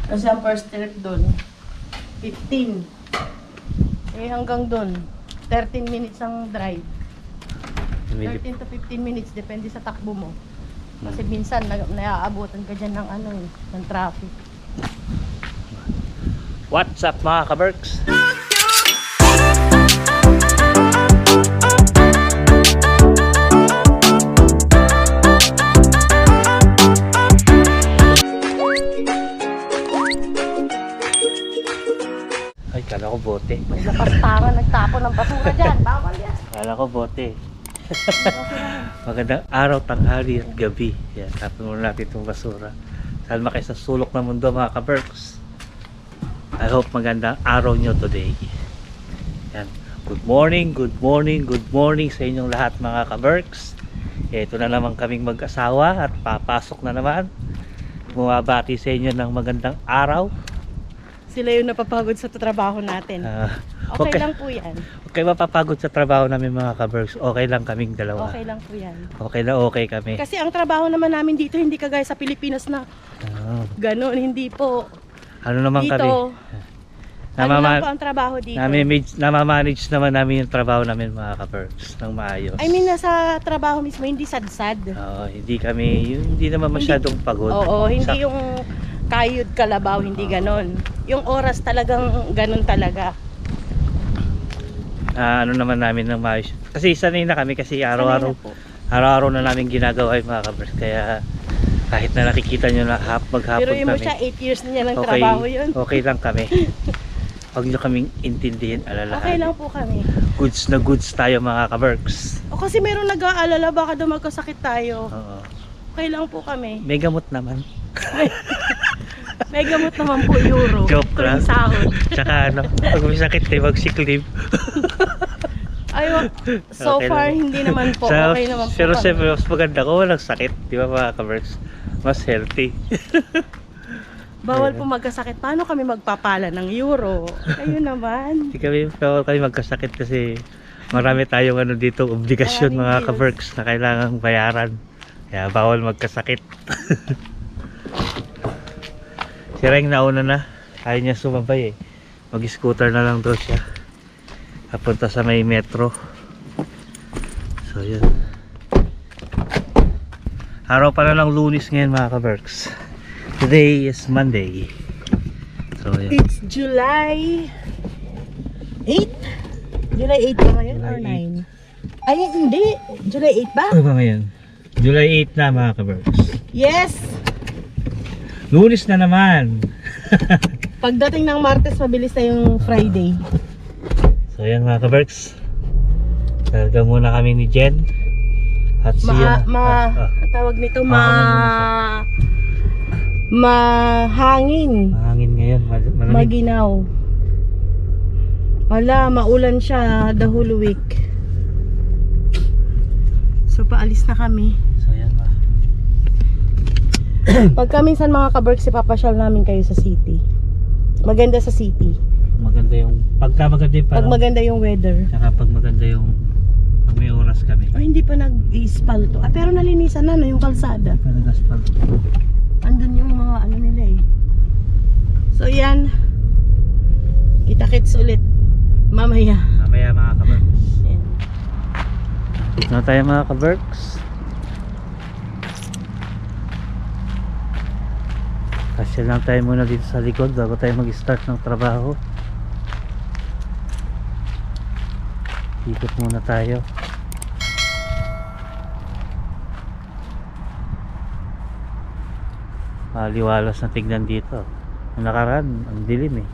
Kasi ang first trip doon, 15. Eh hanggang doon, 13 minutes ang drive. 13 to 15 minutes, depende sa takbo mo. Kasi minsan, naaabutan ka dyan ng ano eh, ng traffic. What's up mga ka-Berks? Ay, kala ko bote. May lapastangan, nagtapo ng basura dyan. Bawal yan. Kala ko bote. Magandang araw, tanghali at gabi. Yan, tapon muna natin itong basura. Salma kayo sa sulok ng mundo mga ka-Berks. I hope magandang araw nyo today. Yan. Good morning, good morning, good morning sa inyong lahat mga ka-Berks. Ito na naman kaming mag-asawa at papasok na naman. Bumabati sa inyo ng magandang araw. Sila yung napapagod sa trabaho natin. Okay lang po yan. Okay, mapapagod sa trabaho namin mga ka-Berks. Okay lang kaming dalawa. Okay lang po yan. Okay na okay kami. Kasi ang trabaho naman namin dito, hindi kagaya sa Pilipinas na ganun. Hindi po. Ano naman Dito, kami? ano lang po ang trabaho dito? Namamanage naman namin yung trabaho namin mga ka-Berks ng maayos. I mean, nasa trabaho mismo, hindi sad-sad. Hindi kami, hindi naman masyadong pagod. Oo, hindi yung kayod kalabaw, hindi ganon. Yung oras talagang ganon talaga. Ano naman namin ng maayos. Kasi sanay na kami kasi araw-araw na namin ginagawa yung mga ka-Berks. Kaya kahit na nakikita nyo na maghapon Pero kami. mo siya, 8 years na niya ng trabaho yun. Okay lang kami. Huwag nyo kaming intindihin, alalahanin. Okay lang po kami. Goods na goods tayo mga ka-Berks. O kasi meron nag-aalala, baka daw magkasakit tayo. Oo. Okay lang po kami. May gamot naman. May gamot naman po, euro. Joke lang. Tuwing sahod. Tsaka ano, pag may sakit tayo, mag-sick leave. So Okay far, lang. hindi naman po. Okay naman po Pero kami. siyempre, mas maganda ko walang sakit. Di ba mga ka-Berks? Mas healthy. Bawal po magkasakit. Paano kami magpapala ng euro? Kayo naman. Hindi kami, bawal kami magkasakit kasi marami tayong ano dito, obligasyon Maraming mga bills. ka-Berks na kailangang bayaran. Kaya bawal magkasakit. Si Reng nauna na. Ayaw niya sumabay eh. Mag-scooter na lang daw siya. Papunta sa may metro. So yun. Araw pala ng Lunes ngayon mga ka-Berks. Today is Monday. So yun. It's July 8? July 8 ba ngayon or 9? Ay, hindi. July 8 ba? Ano ba ngayon? July 8 na mga ka-Berks. Yes! Lunes na naman. Pagdating ng Martes, mabilis na yung Friday. So yan mga ka-Berks. Talaga muna kami ni Jen. At siya. Ang tawag nito, mahangin. Mahangin ngayon. Malamig. Maginaw. Wala, maulan siya the whole week. So paalis na kami. So yan mga. Pagka minsan mga ka-Berks, ipapasyal namin kayo sa city. Maganda sa city. Maganda yung pagka maganda yung Pag maganda yung weather. Saka pag maganda yung pag may oras kami. Oh, hindi pa nag-ispalto. Pero nalinisan na, no, yung kalsada. Pa nag-asphalt. Andun yung mga ano nila eh. So yan. Kita-kits ulit mamaya. Mamaya mga ka-Berks. Yan. Dito na tayo mga ka-Berks. Kasya lang tayo muna dito sa likod bago tayo mag-start ng trabaho. Ikot muna tayo. Maliwalas na tignan dito. Ang nakaraan, ang dilim eh.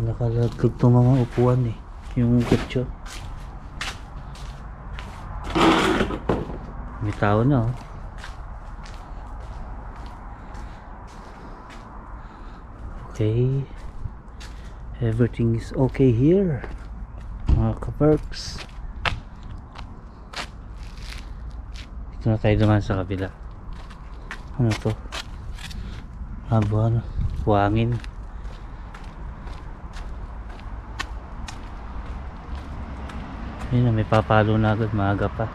Nakalaglag itong mga upuan eh. Yung kutso. May tao na oh. Okay. Everything is okay here. Mga ka-Berks. Dito na tayo dumaan sa kabila. Ano to? Buwan. Buhangin. Ayun na, may papalo na agad, maaga pa.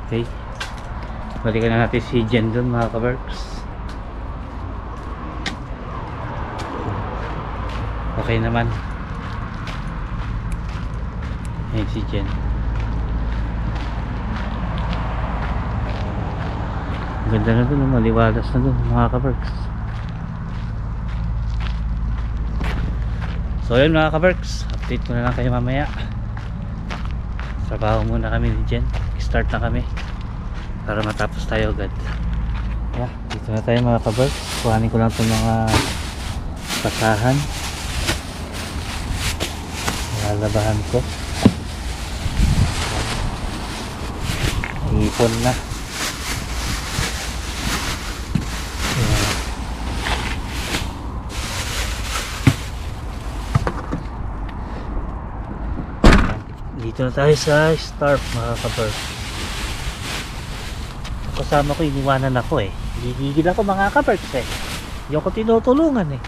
Okay, balikan na natin si Jen dun, mga ka-works. Okay naman. Ayun si Jen. Ganda na dun, maliwalas na dun, mga ka-works. So yun, mga ka-works, update ko na lang kayo mamaya. Trabaho muna kami ni Jen. Start na kami para matapos tayo agad. Yeah, dito na tayo, mga ka-works. Kuhanin ko lang itong mga basahan. Lalabahan ko. Ipon na. Dito na tayo sa start, mga ka-bird. Kasama ko, iniwanan ako eh. Gigigil ako, mga ka-birds eh. Hindi ako tinutulungan eh.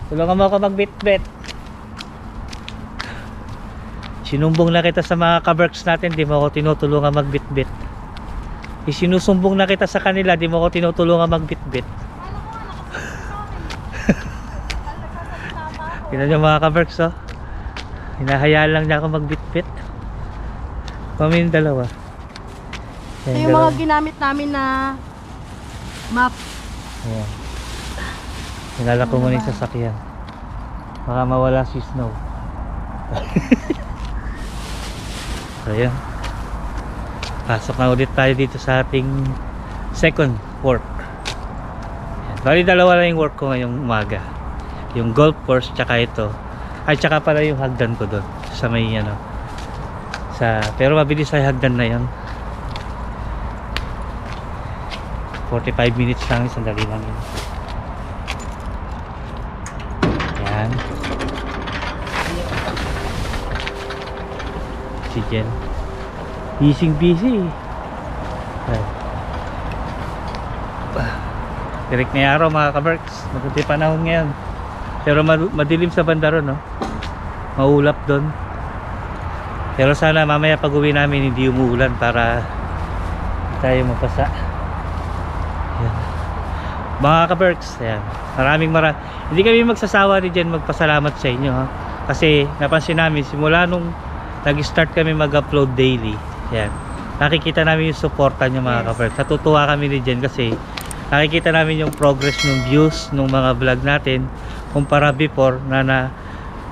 Tulungan mo ako magbit-bit. Sinumbong na kita sa mga ka-birds natin, di mo ako tinutulungan magbit-bit. Isinusumbong na kita sa kanila, di mo ako tinutulungan magbit-bit. Tingnan nyo, mga ka-birds, oh. Hinahayaan lang niya ako magbitbit. Kami yung dalawa. Ito yung mga ginamit namin na map. Ayan. Hinala ko muna yung sasakyan. Baka mawala si Snow. So ayan. Pasok na ulit tayo dito sa ating second work. Ayan. Bali dalawa lang yung work ko ngayong umaga. Yung golf course tsaka ito. Ay, tsaka pala yung hagdan ko doon sa may ano, pero mabilis ay hagdan na yan. 45 minutes lang, sandali lang yun. Yan si Jen, busy. Direct na yung araw, mga ka-works. Maganda yung panahon ngayon, pero madilim sa banda ron, no? Maulap doon. Pero sana mamaya pag uwi namin hindi umuulan para tayo mapasa. Ayan. Mga ka-perks, ayan. Hindi kami magsasawa ni Jen magpasalamat sa inyo, ha? Kasi napansin namin simula nung nag-start kami mag-upload daily, ayan, nakikita namin yung suporta nyo, mga ka-perks. Natutuwa kami ni Jen kasi nakikita namin yung progress ng views ng mga vlog natin kumpara before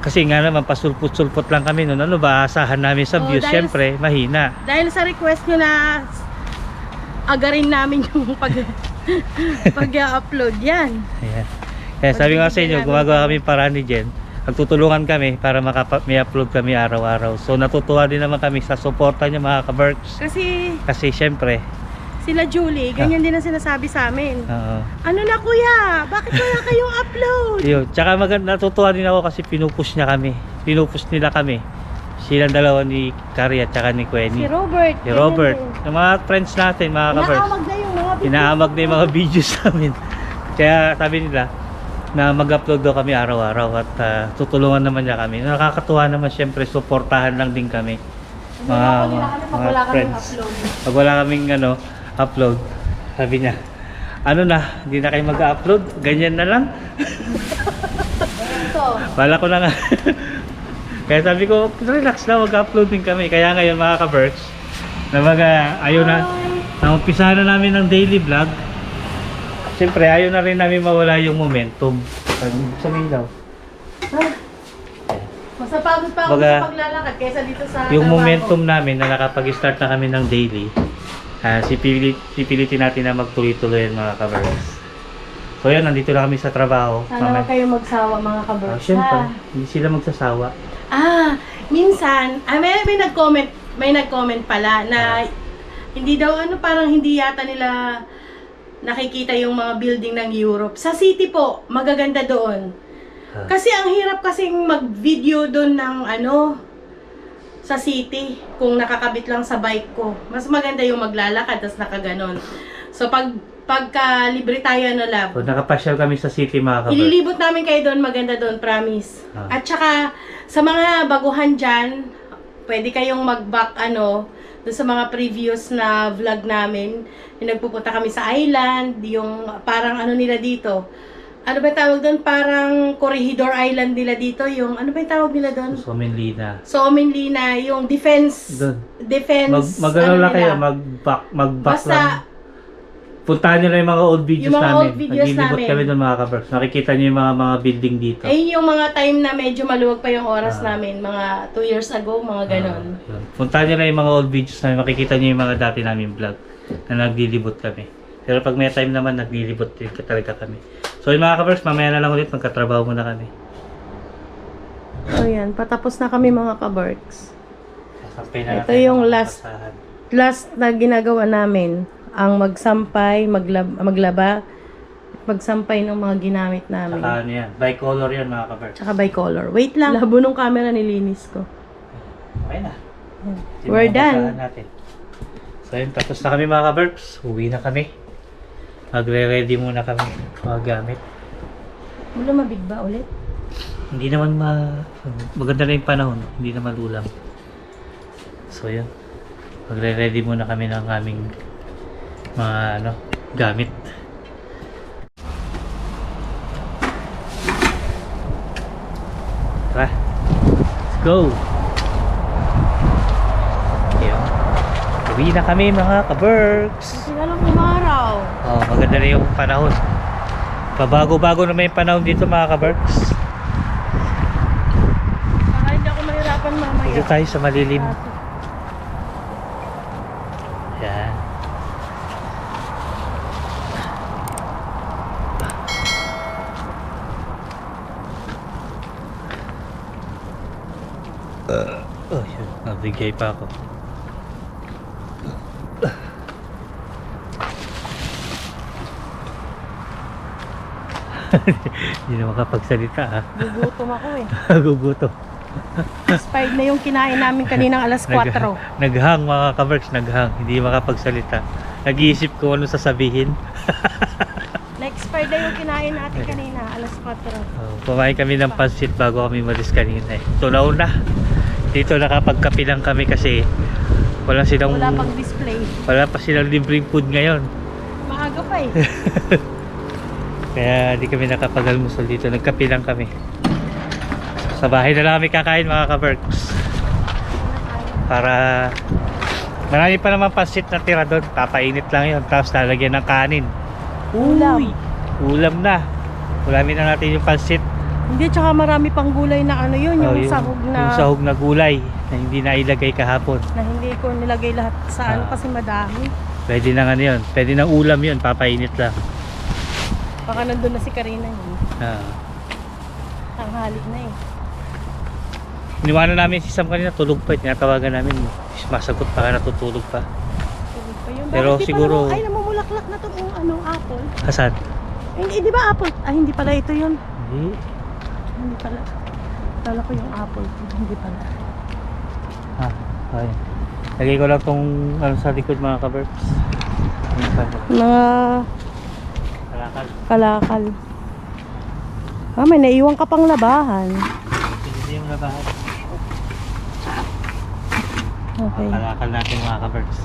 kasi nga naman pasulpot-sulpot lang kami noon. Ano ba asahan namin sa views? Syempre mahina. Dahil sa request nyo na agarin namin yung pag-upload yan. Yeah. Kaya sabi nga sa inyo, gumagawa kami paraan ni Jen. Nagtutulungan kami para may upload kami araw-araw. So natutuwa din naman kami sa suporta niya, mga ka-Berks. Kasi syempre sila Julie, ganyan din ang sinasabi sa amin. Ano na kuya? Bakit wala kayong upload? Yun. Tsaka natutuwa din ako kasi pinupush nila kami. Silang dalawa ni Carrie at tsaka ni Quenny. Si Robert. Yung mga friends natin, mga ka-Berks. Inaamag na yung mga videos namin. Kaya sabi nila na mag-upload daw kami araw-araw at tutulungan naman niya kami. Nakakatuwa naman, syempre suportahan lang din kami. Mga friends. Pag wala kaming upload, sabi niya, hindi na kayo mag-upload, ganyan na lang. Wala ko na nga. Kaya sabi ko, relax na, mag-upload din kami. Kaya ngayon, mga ka-Berks, ayaw na, umpisahan na namin ng daily vlog. Siyempre, ayaw na rin namin mawala yung momentum. Sabihin daw. Masapagod pa ako sa paglalakad kaysa dito sa yung trabaho. Momentum namin na nakapag-start na kami ng daily, sipilitin natin na magtuloy-tuloy, mga ka-Berks. So yan, nandito na kami sa trabaho. Sana huwag kayo magsawa, mga ka-Berks. Siyempre, hindi sila magsasawa. Minsan, may nag-comment pala na hindi daw, parang hindi yata nila nakikita yung mga building ng Europe. Sa city po, magaganda doon. Kasi ang hirap kasing mag-video doon ng sa city kung nakakabit lang sa bike ko. Mas maganda yung maglalakad tapos nakaganon. So pagka libre tayo na lab, So, nakapasyal kami sa city mga kabarks. ililibot namin kayo doon, maganda doon, promise. Ah. At saka, sa mga baguhan dyan, pwede kayong mag-back, doon sa mga previous na vlog namin. Yung nagpupunta kami sa island, yung parang nila dito. Ano ba yung tawag doon? Parang Corregidor Island nila dito. Yung, ano ba yung tawag nila doon? Somenlina. Somenlina, yung defense. Doon. Defense. Mag-ano lang nila? kayo, mag-back Basta, lang. Puntahan nyo lang yung mga old videos Yung mga namin. old videos Naglilibot namin. kami doon mga kabarks. Nakikita nyo yung mga building dito. ayun yung mga time na medyo maluwag pa yung oras Ah. namin. Mga 2 years ago, mga ganon. Yun. Puntahan nyo lang yung mga old videos namin. Makikita nyo yung mga dati namin vlog na naglilibot kami. Pero pag may time naman, naglilibot din talaga kami. So yun mga kabarks, mamaya na lang ulit. Magkatrabaho muna kami. So yan, patapos na kami mga kabarks. Sasampay na Ito natin yung mga last. basahan. Last na ginagawa namin, ang magsampay, maglaba, magsampay ng mga ginamit namin. Saka ano yan, bicolor yan mga kabarks. Tsaka bicolor. Wait lang, labo nung camera nilinis ko. Okay na. Yan. Yung We're mga done. basahan natin. So yun, tapos na kami mga kabarks. Uwi na kami. Magre-ready muna kami mga gamit. Wala mabig ba ulit? Hindi naman maganda na yung panahon. Hindi na malulang. So yun. Magre-ready muna kami ng aming mga gamit. Tara. Let's go. Ayun. Uwi na kami mga kaberks. Kasi lang umaraw. Oh, maganda na yung panahon. Pabago-bago naman yung panahon dito mga kaberks. Baka hindi ako mahirapan mamaya. Dito tayo sa malilim. Yan. Oh, yun. Nabigay pa ako. Hindi na makapagsalita ha. Gugutom ako eh. Gugutom. Expired na yung kinain namin kaninang alas 4. Naghang mga kaberks, naghang. Hindi makapagsalita. Nag-iisip ko ano sasabihin. Na-expired na yung kinain natin kanina, alas 4. Kumain kami ng pansit bago kami malis kanina eh. Ito nauna. Dito nakapagkape lang kami kasi wala Wala pang display. wala pa silang libreng food ngayon. Maaga pa eh. Kaya di kami nakapag-almusal dito. Nagkape lang kami. Sa bahay na lang kami kakain mga kaberks. Para marami pa naman pansit na tira doon. Papainit lang yun. Tapos lalagyan ng kanin. Ulam. Ulam na. Ulamin na natin yung pansit. Hindi, tsaka marami pang gulay na yun, yung sahog na... Yung sahog na gulay na hindi na ilagay kahapon. Na hindi ko nilagay lahat sa kasi madami. Pwede na yun. Pwede ng ulam yun. Papainit lang. Baka nandun na si Karina yun. Tanghali na eh. Iniwanan namin si Sam kanina. Tulog pa. Tinatawagan namin. Masagot pa. Natutulog pa. Tulog pa yun. Pero Bakit di siguro- ay, namumulaklak na itong apple. Asan? Hindi ba apple? Ay, hindi pala ito yun. Hindi. Hindi pala. Kala ko yung apple. Hindi pala. Okay. Lagay ko lang tong sa likod mga kaberks. Mga Kalakal. kalakal. May naiwan ka pang labahan. Hindi yung labahan. Okay. Kalakal natin mga kaberks.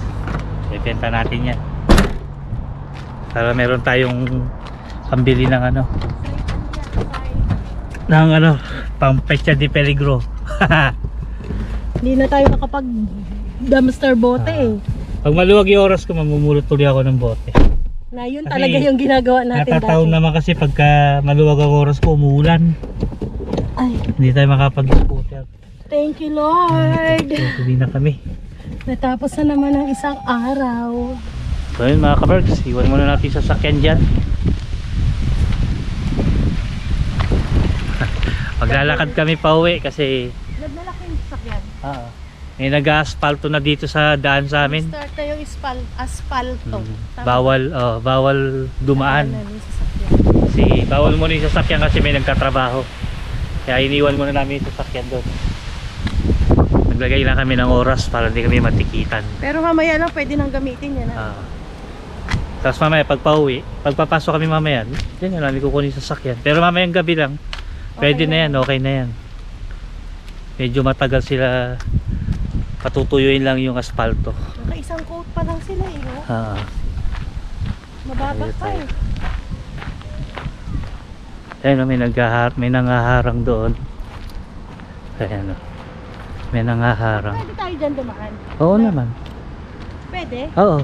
Ibenta natin yan. Para meron tayong pambili ng pang pecha de peligro. Hindi na tayo nakapag dumpster bote eh. Pag maluwag yung oras ko, mamumulot tuloy ako ng bote. Na yun Kasi talaga yung ginagawa natin Natataon dati. naman kasi pagka maluwag ang oras ko, umuulan. Ay, Hindi tayo makapag-scooter. thank you Lord. Tuloy na kami. Natapos na naman ang isang araw. So yun mga kaberks, iwan muna natin sa sakyan dyan. Maglalakad kami pa uwi kasi Naglalaki yung sasakyan. may nag-aspalto na dito sa daan sa amin. Start na yung asfalto. Tama. Bawal dumaan. Tama na yung sasakyan. Kasi bawal muna yung sasakyan kasi may nagkatrabaho. Kaya iniwan muna namin yung sasakyan doon. naglagay lang kami ng oras para hindi kami matikitan. Pero mamaya lang pwede nang gamitin yan. Tapos mamaya pagpapasok kami mamaya, yan na namin kukunin sa sakyan. Pero mamayang gabi lang, pwede Okay na yan, okay na yan. Medyo matagal sila, patutuyuin lang yung asfalto. Naka-isang coat pa lang sila eh. No? Mababa Ayun pa tayo. eh. Ayun, may nangaharang doon. Ayan, may nangaharang. Pwede tayo dyan dumaan? Oo naman. Pwede? Oo.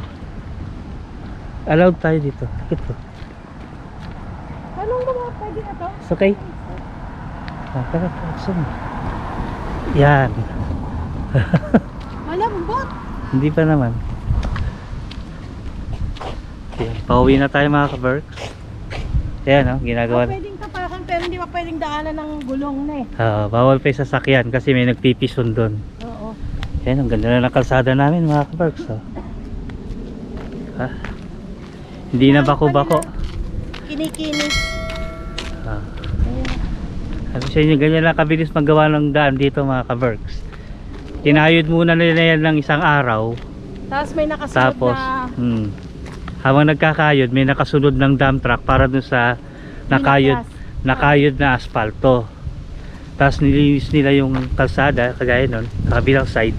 Allowed tayo dito. Bakit po? Anong ba pwede na to? It's okay. Tara, yan. Malambot! Hindi pa naman. Ayan, pauwi na tayo mga ka-Berks. Ayan, ginagawa. Pwedeng tapakan pero hindi pa pwedeng daanan ng gulong na eh. Bawal pa yung sasakyan kasi may nagpipison doon. Oo. Ayan, ang ganda na ng kalsada namin mga ka-Berks. Hindi na bako-bako. Kinikinis. Sabi sa inyo, ganyan lang kabilis magawa ng daan dito mga ka-Berks. Tinayod muna nila yan ng isang araw. Tapos may nakasunod Tapos, na habang nagkakayod, may nakasunod ng dump truck para dun sa nakayod na asfalto. Tapos nilinis nila yung kalsada, kagaya nun, sa kabilang side.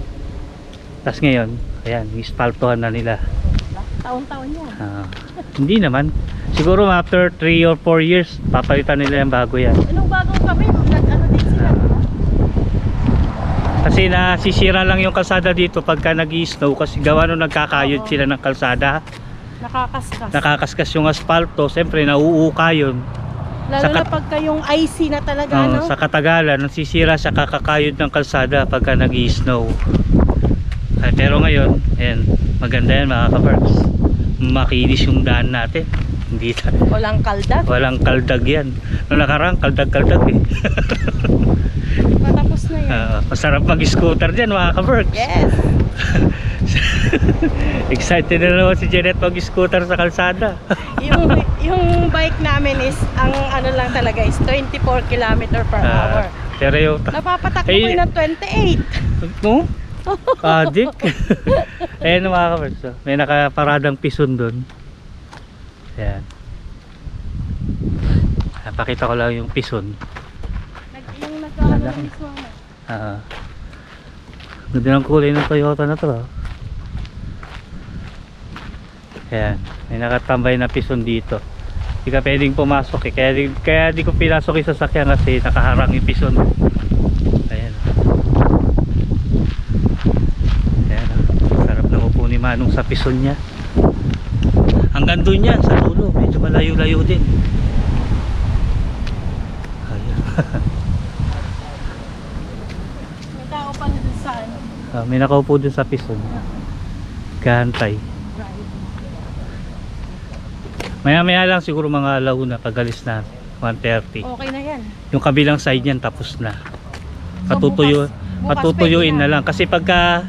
Tapos ngayon, ayan, ispaltohan na nila. taon-taon yan. Hindi naman. Siguro after 3 or 4 years, papalitan nila yung bago yan. Anong bagong kami? Nag-ano din sila? Kasi nasisira lang yung kalsada dito pagka nag-i-snow kasi gawa nung nagkakayod sila ng kalsada. Nakakaskas. Nakakaskas yung asfalto, siyempre nauuka yun. Lalo na pagka yung icy na talaga, no? Sa katagalan, nasisira sa kakakayod ng kalsada pagka nag-i-snow. Pero ngayon, ayan, maganda yan mga ka-Berks. Makinis yung daan natin. Hindi Walang kaldag. walang kaldag yan. Noong nakaraan, kaldag-kaldag eh. Patapos na yan. Masarap mag-scooter dyan mga ka-Berks. Yes! Excited na naman si Janet mag-scooter sa kalsada. yung bike namin is, ang ano lang talaga is 24 km per hour. Pero yung Napapatakbo ko ng 28. no? Adik. Ayan mga ka-Berks, may nakaparadang pison doon. Ayan. Pakita ko lang yung pison. Yung nagkaano na mismo. Ganda ng kulay ng Toyota na to. Ayan, may nakatambay na pison dito. Hindi ka pwedeng pumasok eh. Kaya di ko pinasok yung sasakyan kasi nakaharang yung pison. Ayan. Ayan. Sarap na upo ni Manong sa pison niya. Hanggang doon yan sa dulo. Medyo malayo-layo din. Ayan. May tao pa na dun sa ano. May nakaupo dun sa pison. Gantay. Maya-maya lang siguro mga alauna pag-alis na 1:30. Okay na yan. Yung kabilang side niyan tapos na. So, Patutuyuin bukas na lang kasi pagka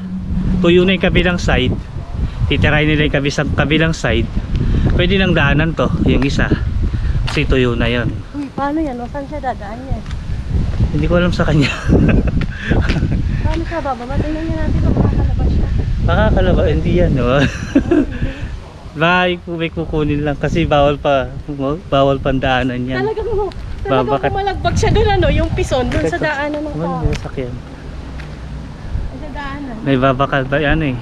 tuyo na yung kabilang side, titirahin nila yung kabilang side, pwede nang daanan to, yung isa. Kasi tuyo na yon. Uy, paano yan? O, saan siya dadaan yan? Hindi ko alam sa kanya. Paano siya bababa? Tingnan niya natin kung makakalabas siya. Makakalaba, hindi yan, no? May kukunin lang kasi bawal pandaanan yan. Talagang Babakat. kumalagbag siya doon, ano? Yung pison doon sa daanan ng tao. May sakyan. Sa daanan. May babakal ba yan eh?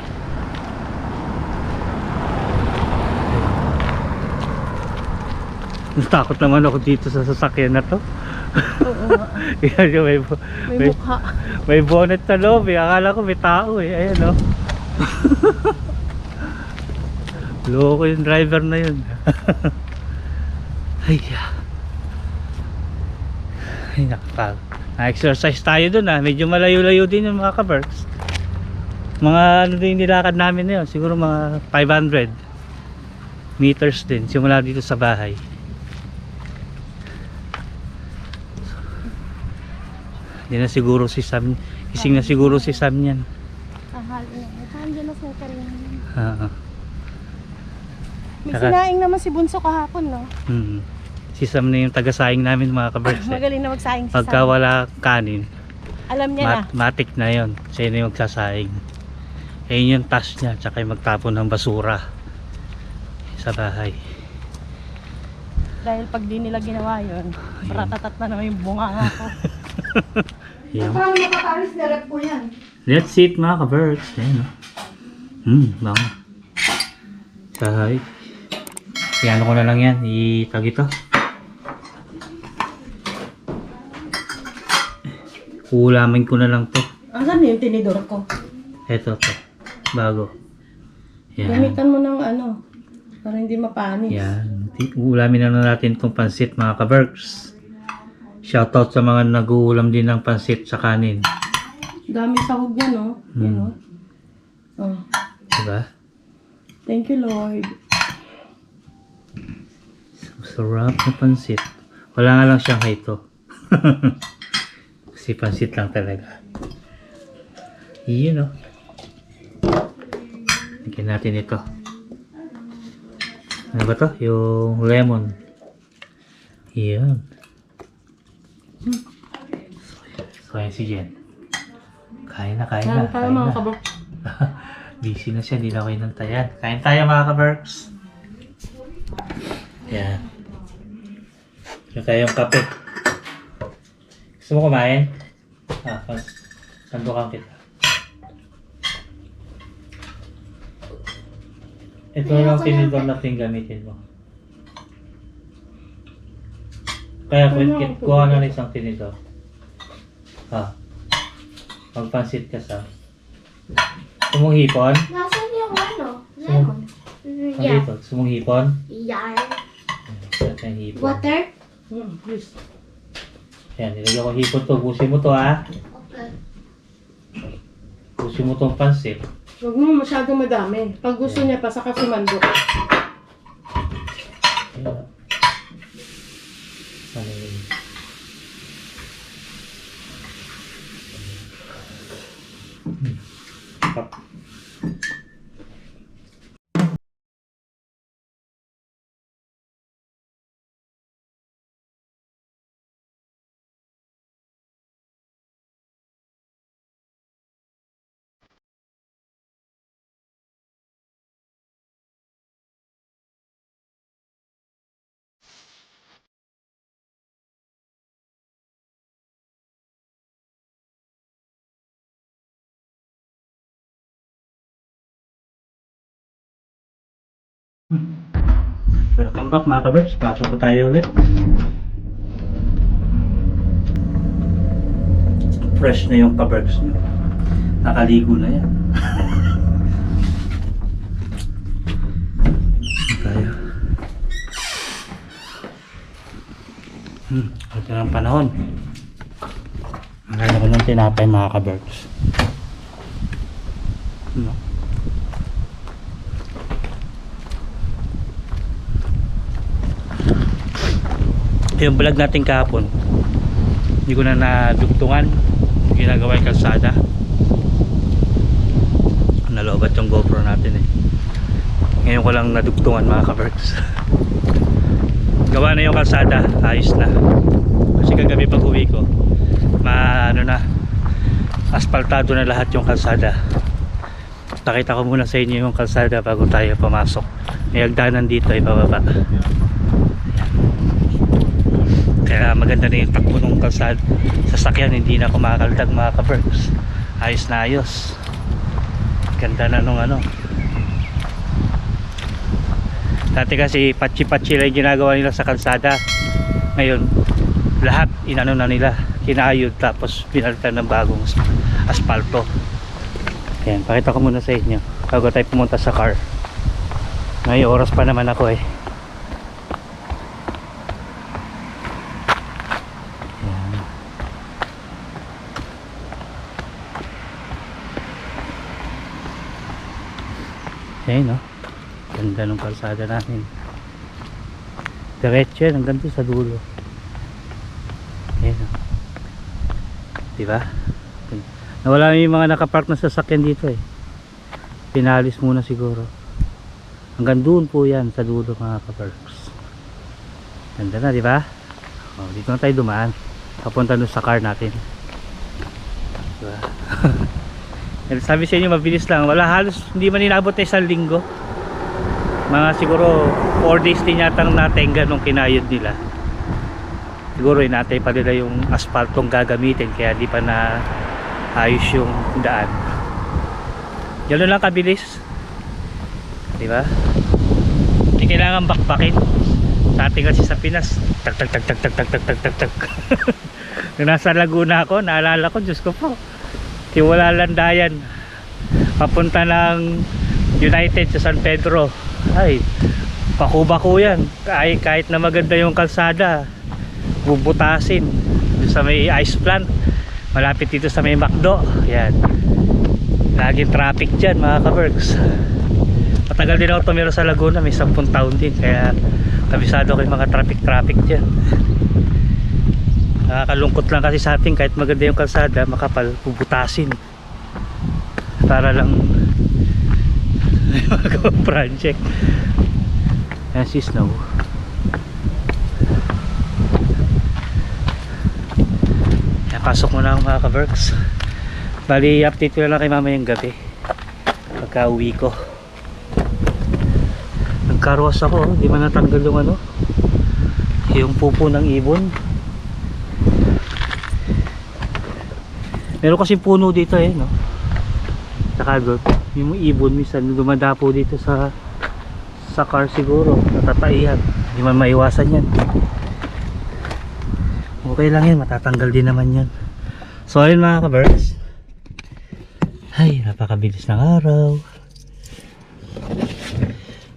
Natakot naman ako dito sa sasakyan na to. Oo. Yan, May mukha. may bonnet sa loob eh. Akala ko may tao eh. Ayan o. Loko yung driver na yun. Ay, nakapal. Na-exercise tayo dun ah. Medyo malayo-layo din yung mga ka-Berks. Mga ano din nilakad namin na yun. Siguro mga 500 meters din. Simula dito sa bahay. Hindi na siguro si Sam. Kising na siguro si Sam yan. Nandiyan na sa karin. May Saka- sinaing naman si Bunso kahapon, no? Si Sam na yung taga-saing namin mga ka-Berks. Magaling na magsaing si Pagka Sam. wala kanin, Alam niya na. Matik na yon. Siya na yung magsasaing. Ayun yung task niya, tsaka yung magtapon ng basura sa bahay. Dahil pag di nila ginawa yun, ratatat na naman yung bunga ko. Yan. Parang nakakalis na rep po yan. Let's eat mga ka-birds. Ayan, bango. Sahay. Iano ko na lang yan. Itag ito. Ulamin ko na lang to. Asan yung tinidor ko? Ito to. Bago. Yan. Gamitan mo ng ano, para hindi mapanis. Yan. Ulamin na lang natin itong pansit mga ka-birds. Shoutout sa mga nag-uulam din ng pansit sa kanin. Dami sahog yan, no? Yan, no? Oh. Diba? Thank you, Lord. Sarap na pansit. Wala nga lang siyang hito. Kasi pansit lang talaga. Yun, no? Lagyan natin ito. Ano ba to? Yung lemon. Yan. So, ayan si Jen. Kain na. Kain tayo mga kabok. Busy na siya, hindi na ako inantayan. Kain tayo mga ka-Berks. Yan. Ito tayong kape. Gusto mo kumain? Sandukan kita. Ito lang tinidor natin gamitin mo. Kaya kuha na rin isang tinidor. Magpansit ka sa. Sumuhipon? Nasaan yung ano? Lemon. Yeah. Dito, sumuhipon? Yeah. Sa hipon. Water? Please. Yan, nilagyan ko hipon to. Busin mo to ha. Okay. Busin mo tong pansit. Huwag mo masyadong madami. Pag gusto niya pa, saka sumando. Ayan. Ano yun? Pap. Welcome back mga ka-Berks. Pasok po tayo ulit. Fresh na yung ka-Berks nyo. Nakaligo na yan. Tayo. Ito ng panahon. Ang ganda ko ng tinapay mga ka-Berks. Yung vlog natin kahapon, hindi ko na nadugtungan. Ginagawa yung kalsada. Nalobat yung GoPro natin eh. Ngayon ko lang nadugtungan mga ka-Berks. Gawa na yung kalsada, ayos na. Kasi kagabi pag uwi ko, asfaltado na lahat yung kalsada. Pakita ko muna sa inyo yung kalsada bago tayo pumasok. May hagdanan dito ay pababa. Kaya maganda na yung takbo ng kalsada. Sasakyan hindi na kumakaldag mga ka-Berks. Ayos na ayos. Ganda na nung ano. Dati kasi patsi-patsi lang ginagawa nila sa kalsada. Ngayon lahat inano na nila, kinayod tapos pinalitan ng bagong asfalto. Ayan, pakita ko muna sa inyo bago tayo pumunta sa car. May oras pa naman ako eh. Ayan no, ganda ng kalsada namin. Diretso yan hanggang doon sa dulo. Ayan no, diba? Nawala yung mga nakapark na sasakyan dito eh. Pinalis muna siguro. Hanggang doon po yan sa dulo mga ka-Berks. Ganda na diba? O, dito na tayo dumaan. Papunta doon sa car natin. Sabi sa inyo mabilis lang, wala halos hindi man inabot na 1 linggo, mga siguro 4 days din yata nang natenga nung kinayod nila. Siguro inatay pa nila yung asfaltong gagamitin kaya di pa na ayos yung daan. Gano'n lang kabilis, di ba? Hindi kailangan bakbakin. Sa atin kasi sa Pinas, tag tag tag tag tag tag tag tag tag tag. Nung nasa Laguna ako, naalala ko, Diyos ko po, Tiwala Landayan papunta ng United sa San Pedro, ay paku-baku yan. Kahit na maganda yung kalsada, bubutasin doon sa may ice plant malapit dito sa may McDo. Yan, laging traffic dyan mga ka-Berks. Matagal din ako tumira sa Laguna, may 10 taon din, kaya kabisado ko yung mga traffic dyan. Nakakalungkot lang kasi sa atin, kahit maganda yung kalsada, makapal, bubutasin para lang magawang project. Ayan si Snow. Ayan, pasok mo na ako mga ka-Berks. Bali, update ko na lang kay mamayang gabi pagka uwi ko. Nagkarwas ako, di man natanggal yung ano, yung pupo ng ibon. Meron kasi puno dito no. Saka doon, yung ibon minsan dumadapo dito sa car siguro, natataihan. Hindi man maiwasan yan. Okay lang yan, matatanggal din naman yan. So ayun mga ka-Berks. Ay, napakabilis ng araw.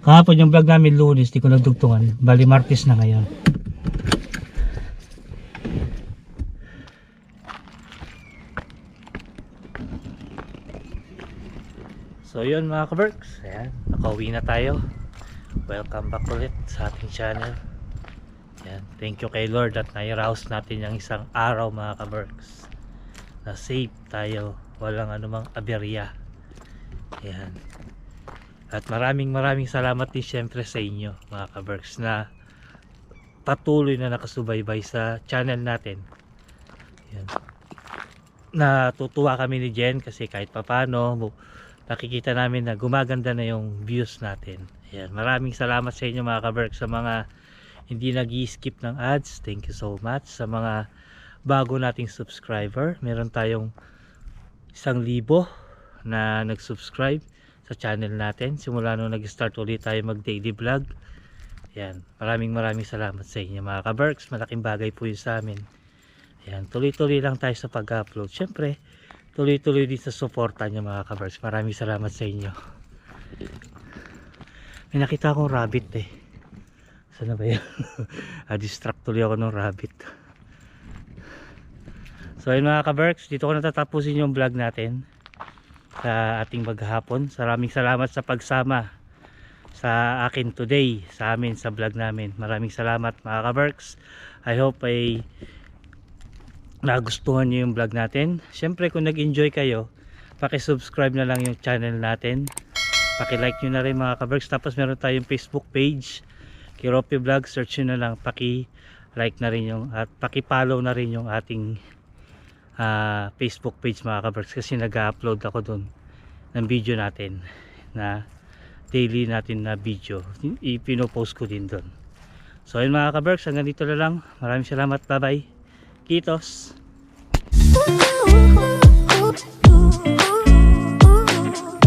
Kahapon yung vlog namin Lunes, di ko nagdugtungan. Bali Martes na ngayon. So yun mga ka-Berks, ayan, nakauwi na tayo. Welcome back ulit sa ating channel. Ayan, thank you kay Lord at nairaos natin yung isang araw mga ka-Berks, na safe tayo, walang anumang aberya. Ayan. At maraming salamat din syempre sa inyo mga ka-Berks na patuloy na nakasubaybay sa channel natin. Ayan. Natutuwa kami ni Jen kasi kahit papano nakikita namin na gumaganda na yung views natin. Ayan, maraming salamat sa inyo mga ka-Berks, sa mga hindi nag-i-skip ng ads. Thank you so much. Sa mga bago nating subscriber, meron tayong 1,000 na nag-subscribe sa channel natin simula nung nag-start ulit tayo mag-daily vlog. Ayan, maraming salamat sa inyo mga ka-Berks. Malaking bagay po yun sa amin. Ayan, tuloy-tuloy lang tayo sa pag-upload. Siyempre, tuloy-tuloy din sa suporta nyo mga ka-Berks. Maraming salamat sa inyo. May nakita akong rabbit Saan na ba yan? Distract tuloy ako ng rabbit. So ayun mga ka-Berks, dito ko natatapusin yung vlog natin sa ating maghapon. Maraming salamat sa pagsama sa akin today, sa amin, sa vlog namin. Maraming salamat mga ka-Berks. I hope ay nagustuhan nyo yung vlog natin. Syempre kung nag-enjoy kayo, paki-subscribe na lang yung channel natin, paki-like nyo na rin mga ka-Berks. Tapos meron tayong Facebook page, Kiropi Vlog, search nyo na lang, paki-like na rin yung, at paki-follow na rin yung ating Facebook page mga ka-Berks, kasi nag-upload ako dun ng video natin, na daily natin na video, ipinopost ko din dun. So ayun mga ka-Berks, hanggang dito na lang. Maraming salamat, bye bye. Kitos.